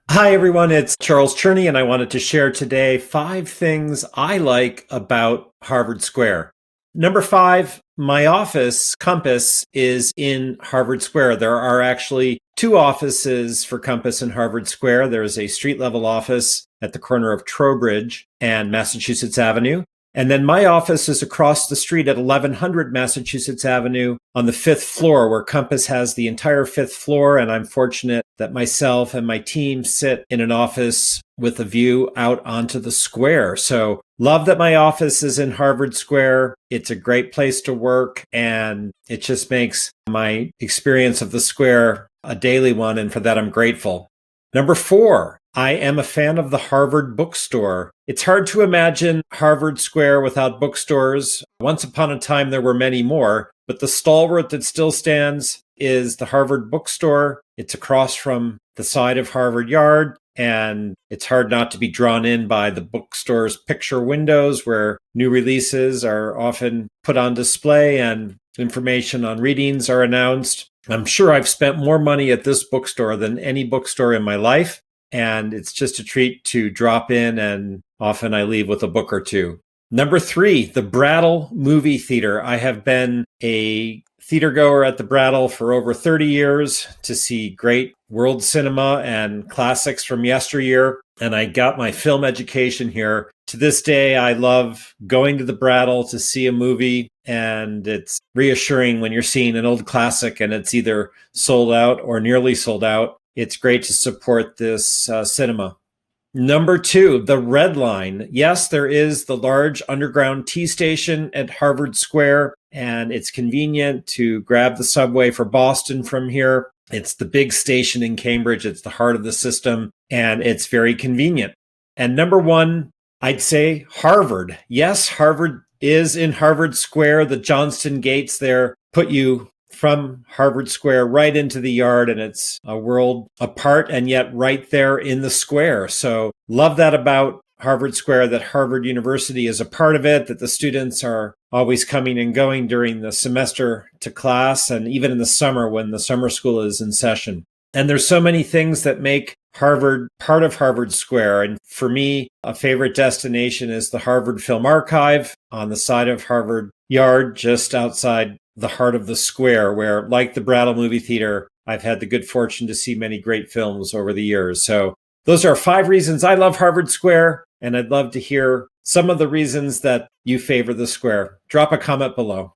Hi, everyone. It's Charles Cherney, and I wanted to share today 5 things I like about Harvard Square. Number 5, my office, Compass, is in Harvard Square. There are actually 2 offices for Compass in Harvard Square. There's a street level office at the corner of Trowbridge and Massachusetts Avenue. And then my office is across the street at 1100 Massachusetts Avenue on the 5th floor, where Compass has the entire 5th floor. And I'm fortunate that myself and my team sit in an office with a view out onto the square. So love that my office is in Harvard Square. It's a great place to work, and it just makes my experience of the square a daily one. And for that, I'm grateful. Number 4, I am a fan of the Harvard Bookstore. It's hard to imagine Harvard Square without bookstores. Once upon a time, there were many more, but the stalwart that still stands is the Harvard Bookstore. It's across from the side of Harvard Yard, and it's hard not to be drawn in by the bookstore's picture windows where new releases are often put on display and information on readings are announced. I'm sure I've spent more money at this bookstore than any bookstore in my life, and it's just a treat to drop in, and often I leave with a book or two. Number 3, the Brattle Movie Theater. I have been a theater goer at the Brattle for over 30 years to see great world cinema and classics from yesteryear, and I got my film education here. To this day, I love going to the Brattle to see a movie, and it's reassuring when you're seeing an old classic and it's either sold out or nearly sold out. It's great to support this cinema. Number 2, the Red Line. Yes, there is the large underground T station at Harvard Square, and it's convenient to grab the subway for Boston from here. It's the big station in Cambridge. It's the heart of the system, and it's very convenient. And number 1, I'd say Harvard. Yes, Harvard is in Harvard Square. The Johnston gates there put you from Harvard Square right into the yard, and it's a world apart and yet right there in the square. So love that about Harvard Square, that Harvard University is a part of it, that the students are always coming and going during the semester to class, and even in the summer when the summer school is in session. And there's so many things that make Harvard part of Harvard Square. And for me, a favorite destination is the Harvard Film Archive on the side of Harvard Yard, just outside the heart of the square, where, like the Brattle Movie Theater, I've had the good fortune to see many great films over the years. So those are 5 reasons I love Harvard Square, and I'd love to hear some of the reasons that you favor the square. Drop a comment below.